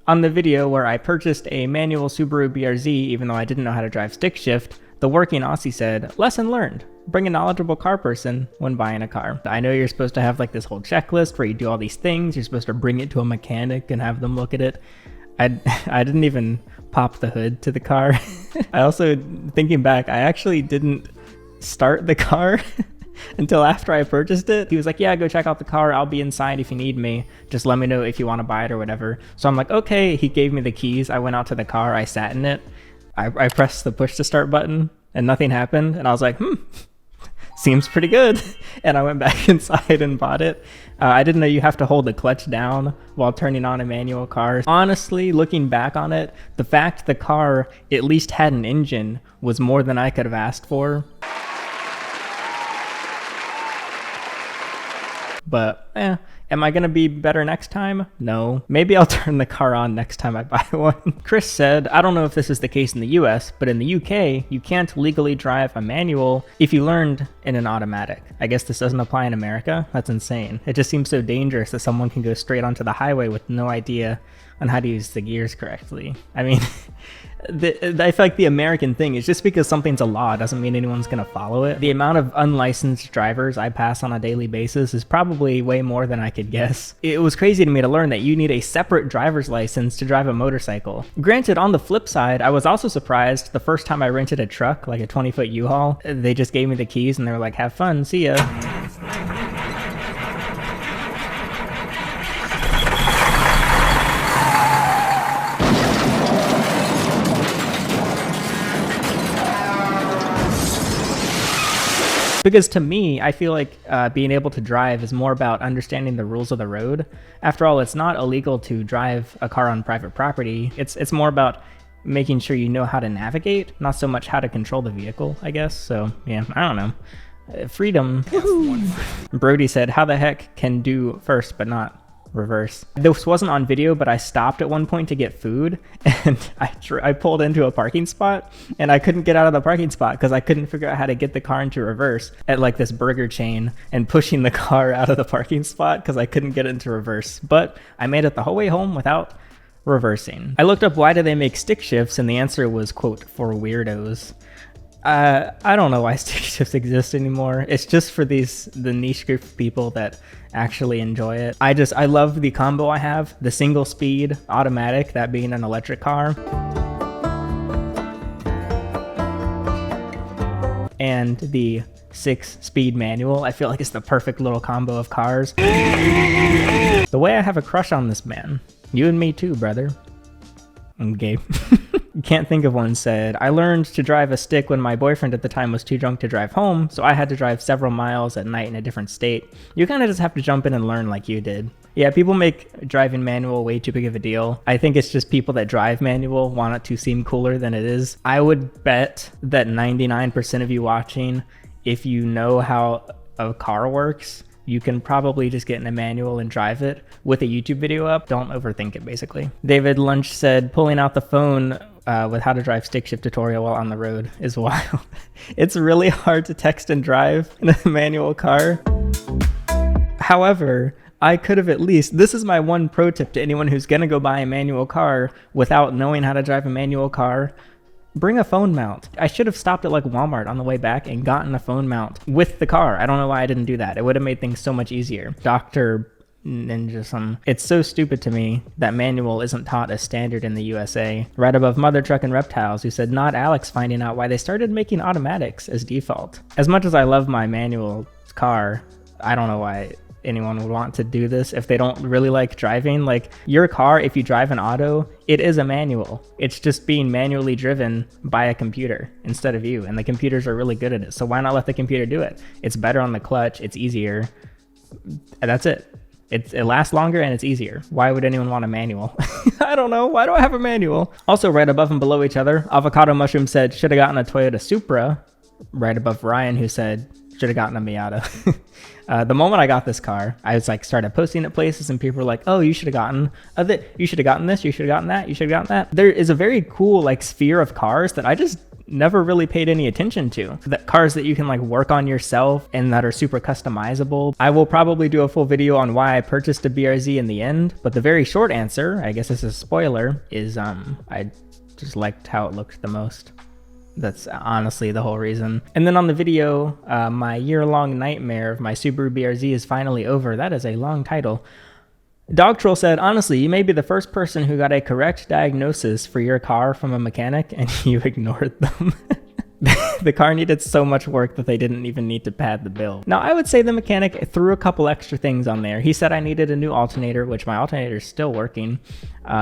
On the video where I purchased a manual Subaru BRZ even though I didn't know how to drive stick shift, the working Aussie said, "Lesson learned. Bring a knowledgeable car person when buying a car." I know you're supposed to have like this whole checklist where you do all these things. You're supposed to bring it to a mechanic and have them look at it. I didn't even pop the hood to the car. I also, thinking back, I actually didn't start the car until after I purchased it. He was like, "Yeah, go check out the car. I'll be inside if you need me. Just let me know if you want to buy it or whatever." So I'm like, okay. He gave me the keys. I went out to the car. I sat in it. I pressed the push to start button and nothing happened. And I was like, seems pretty good. And I went back inside and bought it. I didn't know you have to hold the clutch down while turning on a manual car. Honestly, looking back on it, the fact the car at least had an engine was more than I could have asked for. But am I gonna be better next time? No. Maybe I'll turn the car on next time I buy one. Chris said, "I don't know if this is the case in the US, but in the UK, you can't legally drive a manual if you learned in an automatic." I guess this doesn't apply in America? That's insane. It just seems so dangerous that someone can go straight onto the highway with no idea on how to use the gears correctly. I mean, I feel like the American thing is just because something's a law doesn't mean anyone's gonna follow it. The amount of unlicensed drivers I pass on a daily basis is probably way more than I could guess. It was crazy to me to learn that you need a separate driver's license to drive a motorcycle. Granted, on the flip side, I was also surprised the first time I rented a truck, like a 20-foot U-Haul, they just gave me the keys and they were like, "Have fun, see ya." Because to me, I feel like being able to drive is more about understanding the rules of the road. After all, it's not illegal to drive a car on private property. It's more about making sure you know how to navigate, not so much how to control the vehicle, I guess. So yeah, I don't know. Freedom. Brody said, "How the heck can do first but not reverse?" This wasn't on video, but I stopped at one point to get food and I pulled into a parking spot and I couldn't get out of the parking spot because I couldn't figure out how to get the car into reverse at like this burger chain and pushing the car out of the parking spot because I couldn't get it into reverse. But I made it the whole way home without reversing. I looked up why do they make stick shifts and the answer was, quote, "for weirdos." I don't know why stick shifts exist anymore. It's just for the niche group of people that actually enjoy it. I love the combo I have, the single speed automatic, that being an electric car, and the 6-speed manual. I feel like it's the perfect little combo of cars. The way I have a crush on this man. You and me too, brother. I'm gay. Can't think of one said, "I learned to drive a stick when my boyfriend at the time was too drunk to drive home, so I had to drive several miles at night in a different state." You kind of just have to jump in and learn like you did. Yeah, people make driving manual way too big of a deal. I think it's just people that drive manual want it to seem cooler than it is. I would bet that 99% of you watching, if you know how a car works, you can probably just get in a manual and drive it with a YouTube video up. Don't overthink it, basically. David Lunch said, "Pulling out the phone with how to drive stick shift tutorial while on the road is wild." It's really hard to text and drive in a manual car. However, I could have at least, this is my one pro tip to anyone who's gonna go buy a manual car without knowing how to drive a manual car. Bring a phone mount. I should have stopped at like Walmart on the way back and gotten a phone mount with the car. I don't know why I didn't do that. It would have made things so much easier. Dr. Ninja It's so stupid to me that manual isn't taught as standard in the USA. Right above Mother Truck and Reptiles, who said, "Not Alex finding out why they started making automatics as default." As much as I love my manual car, I don't know why anyone would want to do this if they don't really like driving. Like, your car, if you drive an auto, it is a manual. It's just being manually driven by a computer instead of you, and the computers are really good at it. So why not let the computer do it? It's better on the clutch, it's easier, and that's it. It lasts longer and it's easier. Why would anyone want a manual? I don't know. Why do I have a manual? Also, right above and below each other, Avocado Mushroom said, "Should have gotten a Toyota Supra." Right above Ryan, who said, "Should have gotten a Miata." The moment I got this car, I was like, started posting at places and people were like, "Oh, you should have gotten you should have gotten this, you should have gotten that, you should have gotten that." There is a very cool like sphere of cars that I just never really paid any attention to. The cars that you can like work on yourself and that are super customizable. I will probably do a full video on why I purchased a BRZ in the end, but the very short answer, I guess this is a spoiler, is I just liked how it looked the most. That's honestly the whole reason. And then on the video, my year-long nightmare of my Subaru BRZ is finally over. That is a long title. Dog Troll said, honestly, you may be the first person who got a correct diagnosis for your car from a mechanic and you ignored them. The car needed so much work that they didn't even need to pad the bill. Now, I would say the mechanic threw a couple extra things on there. He said I needed a new alternator, which my alternator is still working.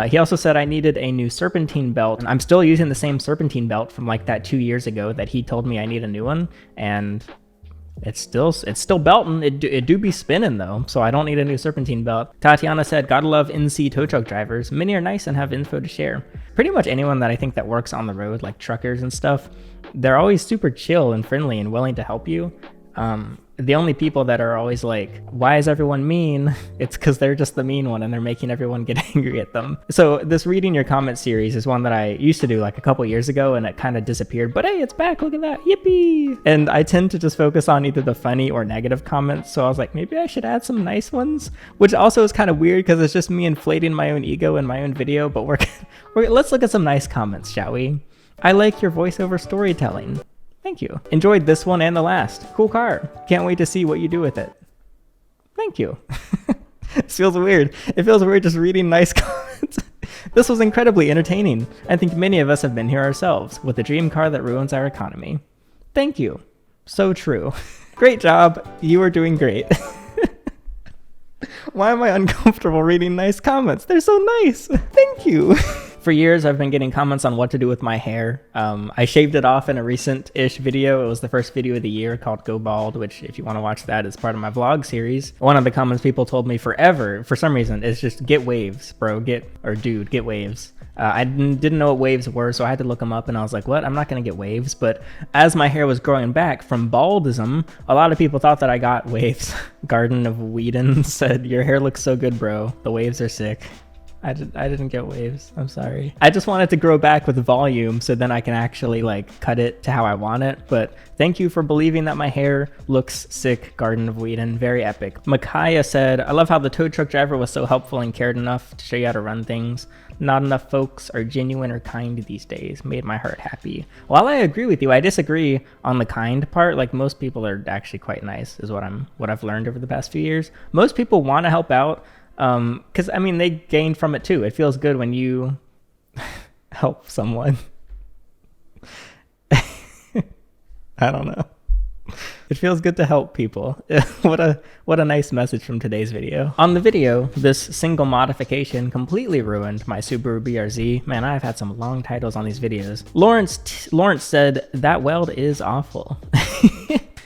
He also said I needed a new serpentine belt. And I'm still using the same serpentine belt from like that 2 years ago that he told me I need a new one. And it's still belting. It do be spinning though, so I don't need a new serpentine belt. Tatiana said, gotta love NC tow truck drivers. Many are nice and have info to share. Pretty much anyone that I think that works on the road, like truckers and stuff, they're always super chill and friendly and willing to help you. The only people that are always like, why is everyone mean? It's because they're just the mean one and they're making everyone get angry at them. So this reading your comment series is one that I used to do like a couple years ago and it kind of disappeared, but hey, it's back, look at that, yippee! And I tend to just focus on either the funny or negative comments, so I was like, maybe I should add some nice ones, which also is kind of weird because it's just me inflating my own ego in my own video, but let's look at some nice comments, shall we? I like your voiceover storytelling. Thank you. Enjoyed this one and the last. Cool car. Can't wait to see what you do with it. Thank you. It feels weird. It feels weird just reading nice comments. This was incredibly entertaining. I think many of us have been here ourselves with a dream car that ruins our economy. Thank you. So true. Great job. You are doing great. Why am I uncomfortable reading nice comments? They're so nice. Thank you. For years, I've been getting comments on what to do with my hair. I shaved it off in a recent-ish video. It was the first video of the year called Go Bald, which if you want to watch that, is part of my vlog series. One of the comments people told me forever, for some reason, is just get waves, bro. Get waves. I didn't know what waves were, so I had to look them up, and I was like, what? I'm not going to get waves. But as my hair was growing back from baldism, a lot of people thought that I got waves. Garden of Whedon said, your hair looks so good, bro. The waves are sick. I didn't get waves. I'm sorry. I just wanted to grow back with volume so then I can actually like cut it to how I want it. But thank you for believing that my hair looks sick, Garden of Whedon. Very epic. Micaiah said, I love how the tow truck driver was so helpful and cared enough to show you how to run things. Not enough folks are genuine or kind these days. Made my heart happy. While I agree with you, I disagree on the kind part. Like most people are actually quite nice is what I've learned over the past few years. Most people want to help out. Because I mean they gain from it too. It feels good when you help someone. I don't know. It feels good to help people. What a nice message from today's video. On the video, this single modification completely ruined my Subaru BRZ. Man, I've had some long titles on these videos. Lawrence said that weld is awful.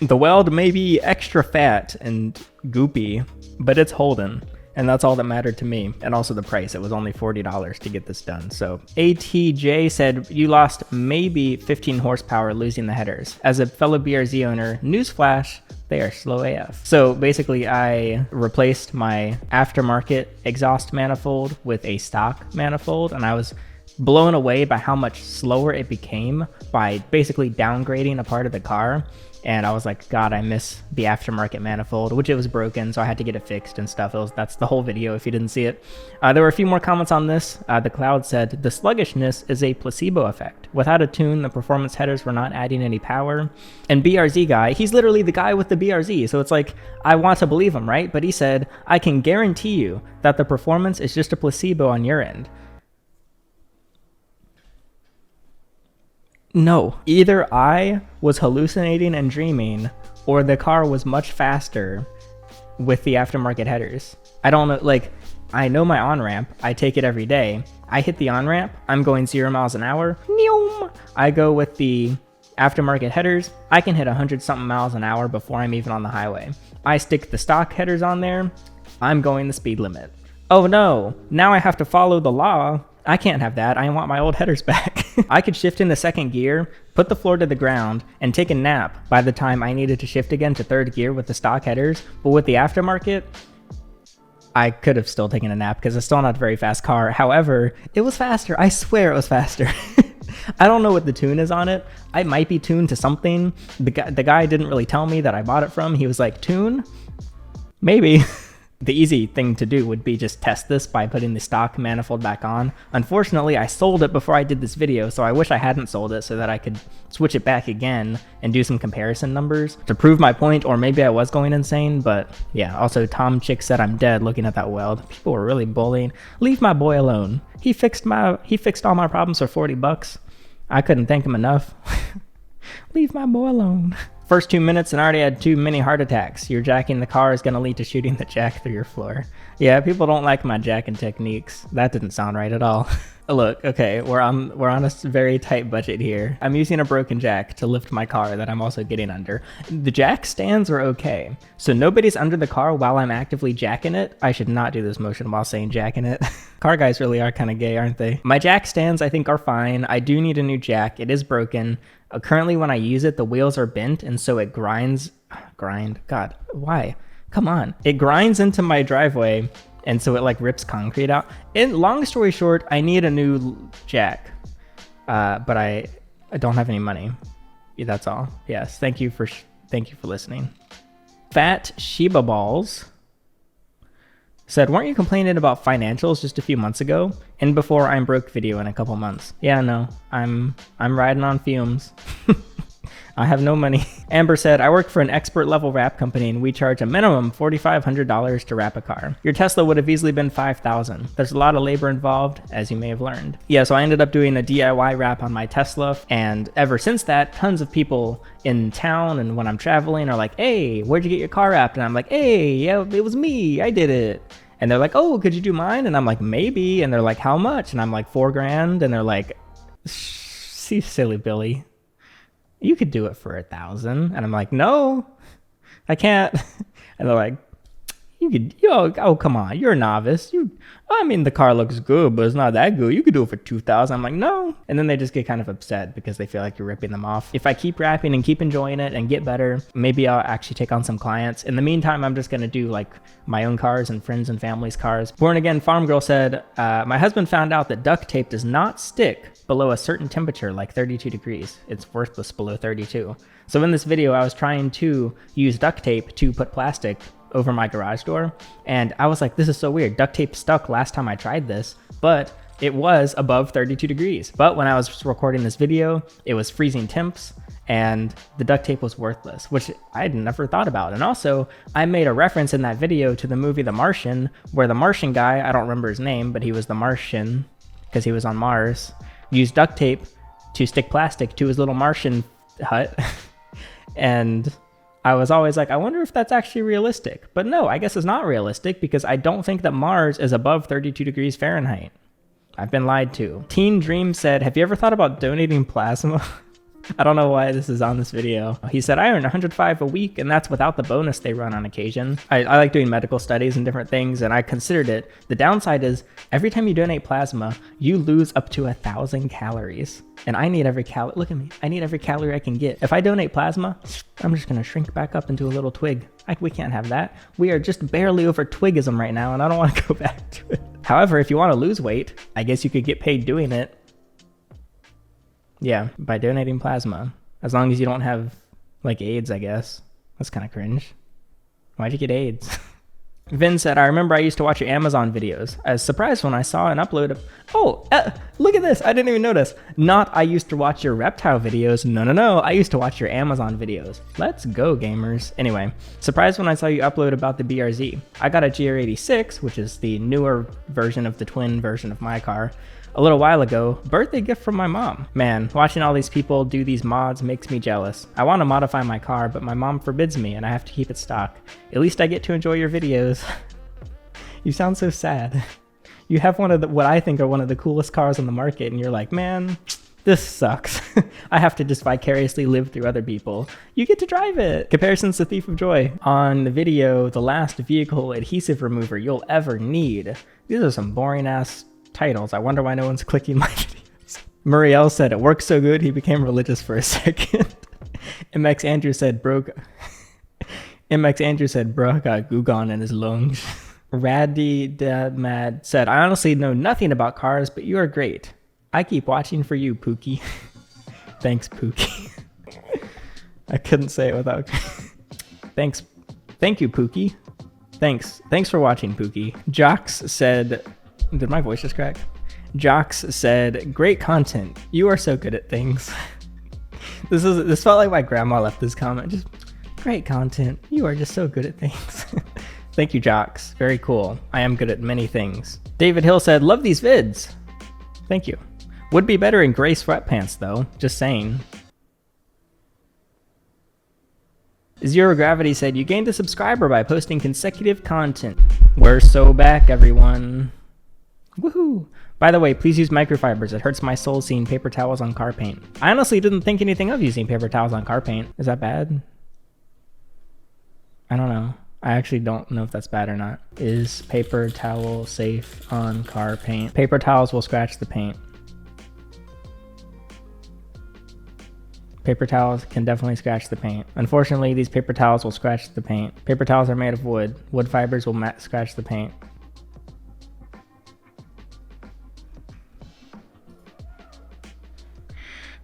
The weld may be extra fat and goopy, but it's holding. And that's all that mattered to me. And also the price. It was only $40 to get this done. So ATJ said, you lost maybe 15 horsepower losing the headers. As a fellow BRZ owner, newsflash, they are slow AF. So basically I replaced my aftermarket exhaust manifold with a stock manifold. And I was blown away by how much slower it became by basically downgrading a part of the car. And I was like, God, I miss the aftermarket manifold, which it was broken, so I had to get it fixed and stuff. That's the whole video if you didn't see it. There were a few more comments on this. The Cloud said, the sluggishness is a placebo effect. Without a tune, the performance headers were not adding any power. And BRZ guy, he's literally the guy with the BRZ, so it's like, I want to believe him, right? But he said, I can guarantee you that the performance is just a placebo on your end. No, either I was hallucinating and dreaming, or the car was much faster with the aftermarket headers. I don't know, like, I know my on-ramp, I take it every day. I hit the on-ramp, I'm going 0 miles an hour. I go with the aftermarket headers, I can hit 100-something miles an hour before I'm even on the highway. I stick the stock headers on there, I'm going the speed limit. Oh no, now I have to follow the law. I can't have that. I want my old headers back. I could shift into second gear, put the floor to the ground, and take a nap by the time I needed to shift again to third gear with the stock headers. But with the aftermarket, I could have still taken a nap because it's still not a very fast car. However, it was faster. I swear it was faster. I don't know what the tune is on it. I might be tuned to something. The guy didn't really tell me that I bought it from. He was like, tune? Maybe. The easy thing to do would be just test this by putting the stock manifold back on. Unfortunately, I sold it before I did this video, so I wish I hadn't sold it so that I could switch it back again and do some comparison numbers to prove my point, or maybe I was going insane, but yeah. Also, Tom Chick said I'm dead looking at that weld. People were really bullying. Leave my boy alone. He fixed all my problems for 40 bucks. I couldn't thank him enough. Leave my boy alone. First 2 minutes and I already had 2 mini heart attacks. Your jacking the car is going to lead to shooting the jack through your floor. Yeah, people don't like my jacking techniques. That didn't sound right at all. Look, okay, we're on a very tight budget here. I'm using a broken jack to lift my car that I'm also getting under. The jack stands are okay, so nobody's under the car while I'm actively jacking it. I should not do this motion while saying jacking it. Car guys really are kind of gay, aren't they? My jack stands I think are fine. I do need a new jack. It is broken. Currently when I use it, the wheels are bent and so it grinds. God, why? Come on. It grinds into my driveway and so it like rips concrete out. And long story short, I need a new jack, but I don't have any money. Yeah, that's all. Yes, thank you for listening. Fat Sheba Balls said, weren't you complaining about financials just a few months ago? And before I'm broke video in a couple months. Yeah, no, I'm riding on fumes. I have no money. Amber said, I work for an expert level wrap company and we charge a minimum $4,500 to wrap a car. Your Tesla would have easily been $5,000. There's a lot of labor involved, as you may have learned. Yeah, so I ended up doing a DIY wrap on my Tesla, and ever since that, tons of people in town and when I'm traveling are like, hey, where'd you get your car wrapped? And I'm like, hey, yeah, it was me, I did it. And they're like, oh, could you do mine? And I'm like, maybe. And they're like, how much? And I'm like, $4,000. And they're like, see, silly Billy, you could do it for 1,000. And I'm like, no, I can't. And they're like, you could, oh, come on, you're a novice. I mean, the car looks good, but it's not that good. You could do it for 2,000. I'm like, no. And then they just get kind of upset because they feel like you're ripping them off. If I keep rapping and keep enjoying it and get better, maybe I'll actually take on some clients. In the meantime, I'm just going to do like my own cars and friends and family's cars. Born Again Farm Girl said, my husband found out that duct tape does not stick below a certain temperature, like 32 degrees. It's worthless below 32. So in this video, I was trying to use duct tape to put plastic over my garage door, and I was like, this is so weird. Duct tape stuck last time I tried this, but it was above 32 degrees. But when I was recording this video, it was freezing temps and the duct tape was worthless, which I had never thought about. And also, I made a reference in that video to the movie The Martian, where the Martian guy, I don't remember his name, but he was the Martian because he was on Mars, used duct tape to stick plastic to his little Martian hut. And I was always like, I wonder if that's actually realistic. But no, I guess it's not realistic because I don't think that Mars is above 32 degrees Fahrenheit. I've been lied to. Teen Dream said, have you ever thought about donating plasma? I don't know why this is on this video. He said, I earn $105 a week, and that's without the bonus they run on occasion. I like doing medical studies and different things, and I considered it. The downside is every time you donate plasma, you lose up to 1,000 calories. And I need every calorie. Look at me. I need every calorie I can get. If I donate plasma, I'm just going to shrink back up into a little twig. We can't have that. We are just barely over twigism right now, and I don't want to go back to it. However, if you want to lose weight, I guess you could get paid doing it. Yeah, by donating plasma. As long as you don't have, like, AIDS, I guess. That's kind of cringe. Why'd you get AIDS? Vin said, I remember I used to watch your Amazon videos. I was surprised when I saw an upload of... Oh, look at this. I didn't even notice. Not I used to watch your reptile videos. No. I used to watch your Amazon videos. Let's go, gamers. Anyway, surprised when I saw you upload about the BRZ. I got a GR86, which is the newer version of the twin version of my car, a little while ago. Birthday gift from my mom. Man, watching all these people do these mods makes me jealous. I want to modify my car, but my mom forbids me and I have to keep it stock. At least I get to enjoy your videos. You sound so sad. You have one of the, what I think are one of the coolest cars on the market, and you're like, man, this sucks. I have to just vicariously live through other people. You get to drive it. Comparison's the thief of joy. On the video, the last vehicle adhesive remover you'll ever need. These are some boring ass titles. I wonder why no one's clicking my videos. Muriel said, it works so good he became religious for a second. MX Andrew said, bro got Gugon in his lungs. Raddy Mad said, I honestly know nothing about cars, but you are great. I keep watching for you, Pookie. Thanks, Pookie. I couldn't say it without... Thanks. Thank you, Pookie. Thanks for watching, Pookie. Jocks said... Did my voice just crack? Jocks said, great content. You are so good at things. This felt like my grandma left this comment. Just, great content. You are just so good at things. Thank you, Jocks. Very cool. I am good at many things. David Hill said, love these vids. Thank you. Would be better in gray sweatpants, though. Just saying. Zero Gravity said, you gained a subscriber by posting consecutive content. We're so back, everyone. Woohoo! By the way, please use microfibers. It hurts my soul seeing paper towels on car paint. I honestly didn't think anything of using paper towels on car paint. Is that bad? I don't know. I actually don't know if that's bad or not. Is paper towel safe on car paint? Paper towels will scratch the paint. Paper towels can definitely scratch the paint. Unfortunately, these paper towels will scratch the paint. Paper towels are made of wood. Wood fibers will scratch the paint.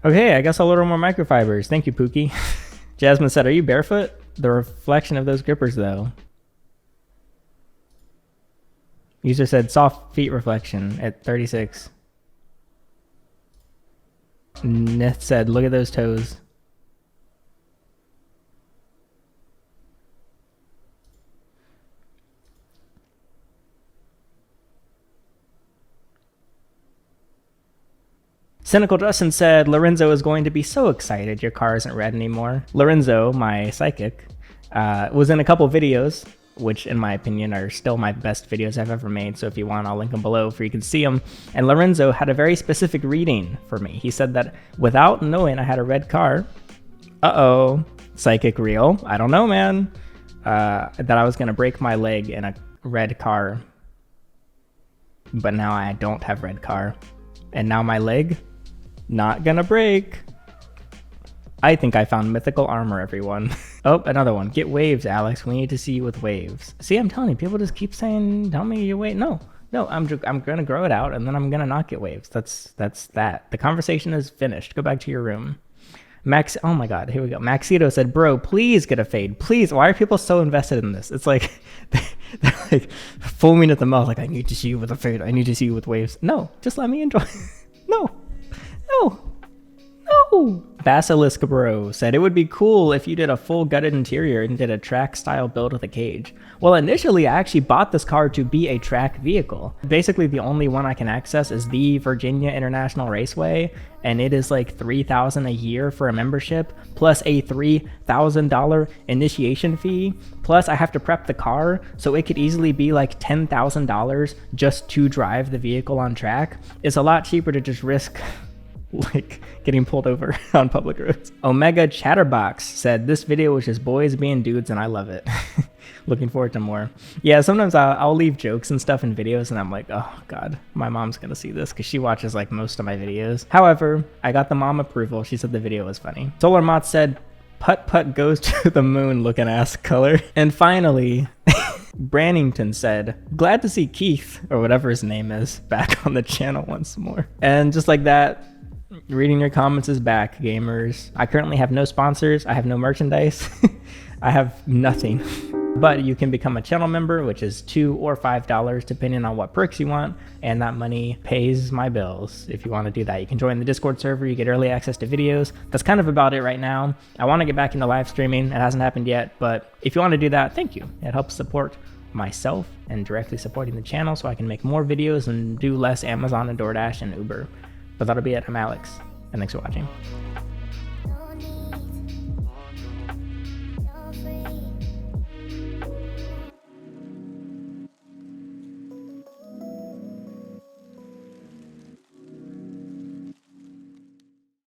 Okay, I guess I'll order more microfibers. Thank you, Pookie. Jasmine said, are you barefoot? The reflection of those grippers, though. User said, soft feet reflection at 36. Nith said, look at those toes. Cynical Justin said, Lorenzo is going to be so excited your car isn't red anymore. Lorenzo, my psychic, was in a couple videos, which in my opinion are still my best videos I've ever made. So if you want, I'll link them below for you can see them. And Lorenzo had a very specific reading for me. He said that without knowing I had a red car, psychic real, I don't know, man, that I was going to break my leg in a red car. But now I don't have red car. And now my leg, not gonna break. I think I found mythical armor, everyone. Oh, another one. Get waves, Alex. We need to see you with waves. See, I'm telling you, people just keep saying, tell me you wait. No, I'm gonna grow it out and then I'm gonna not get waves. That's that. The conversation is finished. Go back to your room. Max, oh my God, here we go. Maxito said, bro, please get a fade. Please. Why are people so invested in this? It's like, they're like foaming at the mouth. Like, I need to see you with a fade. I need to see you with waves. No, just let me enjoy. No. Basilisk Bro said, it would be cool if you did a full gutted interior and did a track style build with a cage. Well, initially I actually bought this car to be a track vehicle. Basically the only one I can access is the Virginia International Raceway, and it is like $3,000 a year for a membership, plus a $3,000 initiation fee, plus I have to prep the car, so it could easily be like $10,000 just to drive the vehicle on track. It's a lot cheaper to just risk like getting pulled over on public roads. Omega Chatterbox said, this video was just boys being dudes and I love it. Looking forward to more. Yeah, sometimes I'll leave jokes and stuff in videos and I'm like, oh God, my mom's gonna see this because she watches like most of my videos. However, I got the mom approval. She said the video was funny. Solar Mott said, Putt Putt goes to the moon looking ass color. And finally, Brannington said, glad to see Keith, or whatever his name is, back on the channel once more. And just like that, reading your comments is back, gamers. I currently have no sponsors. I have no merchandise. I have nothing. But you can become a channel member, which is $2 or $5, depending on what perks you want. And that money pays my bills. If you want to do that, you can join the Discord server. You get early access to videos. That's kind of about it right now. I want to get back into live streaming. It hasn't happened yet, but if you want to do that, thank you. It helps support myself and directly supporting the channel so I can make more videos and do less Amazon and DoorDash and Uber. But that'll be it. I'm Alex, and thanks for watching.